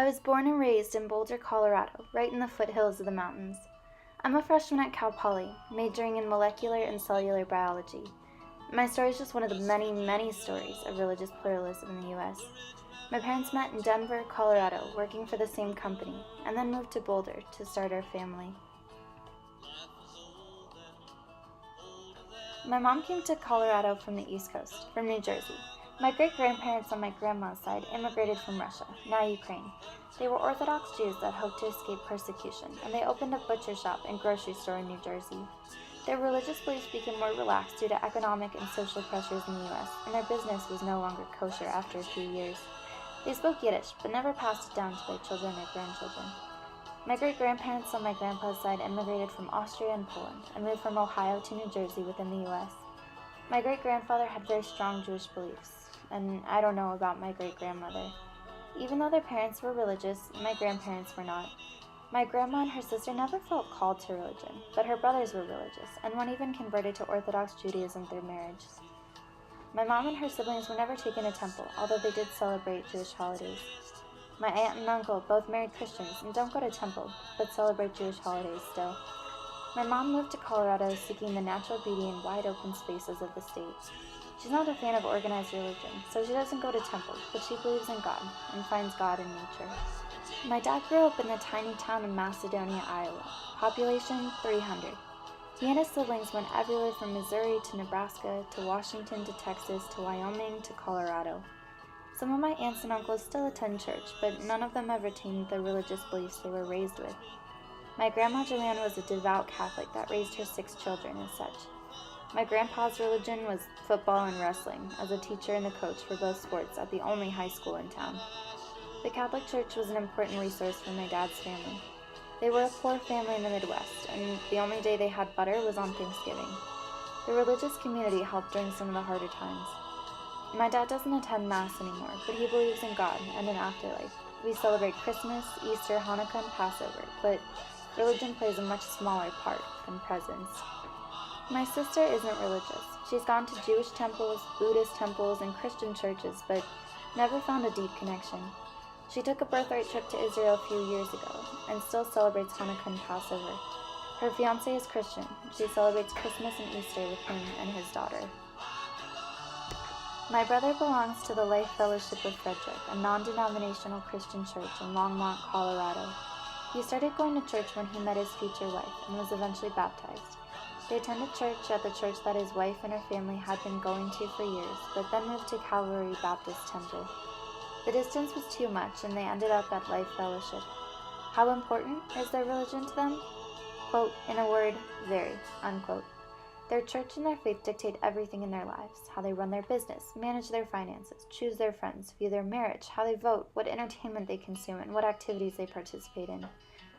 I was born and raised in Boulder, Colorado, right in the foothills of the mountains. I'm a freshman at Cal Poly, majoring in molecular and cellular biology. My story is just one of the many, many stories of religious pluralism in the U.S. My parents met in Denver, Colorado, working for the same company, and then moved to Boulder to start our family. My mom came to Colorado from the East Coast, from New Jersey. My great-grandparents on my grandma's side immigrated from Russia, now Ukraine. They were Orthodox Jews that hoped to escape persecution, and they opened a butcher shop and grocery store in New Jersey. Their religious beliefs became more relaxed due to economic and social pressures in the U.S., and their business was no longer kosher after a few years. They spoke Yiddish, but never passed it down to their children or grandchildren. My great-grandparents on my grandpa's side immigrated from Austria and Poland, and moved from Ohio to New Jersey within the U.S. My great-grandfather had very strong Jewish beliefs, and I don't know about my great-grandmother. Even though their parents were religious, my grandparents were not. My grandma and her sister never felt called to religion, but her brothers were religious, and one even converted to Orthodox Judaism through marriage. My mom and her siblings were never taken to temple, although they did celebrate Jewish holidays. My aunt and uncle, both married Christians, and don't go to temple, but celebrate Jewish holidays still. My mom moved to Colorado seeking the natural beauty and wide open spaces of the state. She's not a fan of organized religion, so she doesn't go to temple, but she believes in God and finds God in nature. My dad grew up in the tiny town of Macedonia, Iowa, population 300. He and his siblings went everywhere from Missouri to Nebraska to Washington to Texas to Wyoming to Colorado. Some of my aunts and uncles still attend church, but none of them have retained the religious beliefs they were raised with. My grandma Joanne was a devout Catholic that raised her 6 children as such. My grandpa's religion was football and wrestling, as a teacher and the coach for both sports at the only high school in town. The Catholic Church was an important resource for my dad's family. They were a poor family in the Midwest, and the only day they had butter was on Thanksgiving. The religious community helped during some of the harder times. My dad doesn't attend Mass anymore, but he believes in God and an afterlife. We celebrate Christmas, Easter, Hanukkah, and Passover, but religion plays a much smaller part than presents. My sister isn't religious. She's gone to Jewish temples, Buddhist temples, and Christian churches, but never found a deep connection. She took a birthright trip to Israel a few years ago, and still celebrates Hanukkah and Passover. Her fiancé is Christian. She celebrates Christmas and Easter with him and his daughter. My brother belongs to the Life Fellowship of Frederick, a non-denominational Christian church in Longmont, Colorado. He started going to church when he met his future wife, and was eventually baptized. They attended church at the church that his wife and her family had been going to for years, but then moved to Calvary Baptist Temple. The distance was too much, and they ended up at Life Fellowship. How important is their religion to them? Quote, in a word, very, unquote. Their church and their faith dictate everything in their lives, how they run their business, manage their finances, choose their friends, view their marriage, how they vote, what entertainment they consume, and what activities they participate in.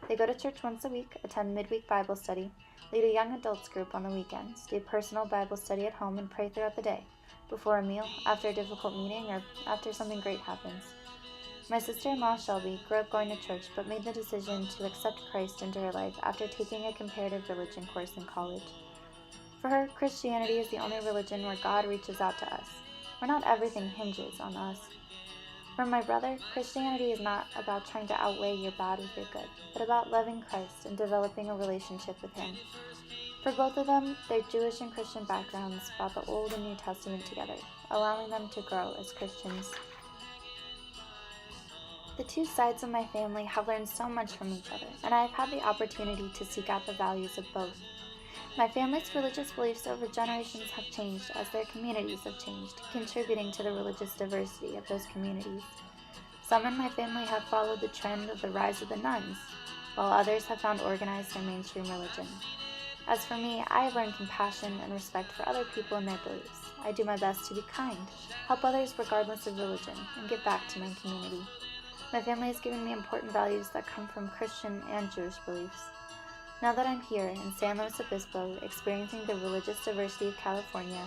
They go to church once a week, attend midweek Bible study, lead a young adults group on the weekends, do personal Bible study at home, and pray throughout the day, before a meal, after a difficult meeting, or after something great happens. My sister-in-law Shelby grew up going to church, but made the decision to accept Christ into her life after taking a comparative religion course in college. For her, Christianity is the only religion where God reaches out to us, where not everything hinges on us. For my brother, Christianity is not about trying to outweigh your bad with your good, but about loving Christ and developing a relationship with Him. For both of them, their Jewish and Christian backgrounds brought the Old and New Testament together, allowing them to grow as Christians. The two sides of my family have learned so much from each other, and I have had the opportunity to seek out the values of both. My family's religious beliefs over generations have changed as their communities have changed, contributing to the religious diversity of those communities. Some in my family have followed the trend of the rise of the nuns, while others have found organized and mainstream religion. As for me, I have learned compassion and respect for other people and their beliefs. I do my best to be kind, help others regardless of religion, and give back to my community. My family has given me important values that come from Christian and Jewish beliefs. Now that I'm here in San Luis Obispo, experiencing the religious diversity of California,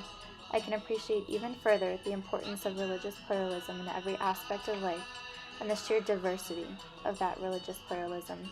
I can appreciate even further the importance of religious pluralism in every aspect of life and the sheer diversity of that religious pluralism.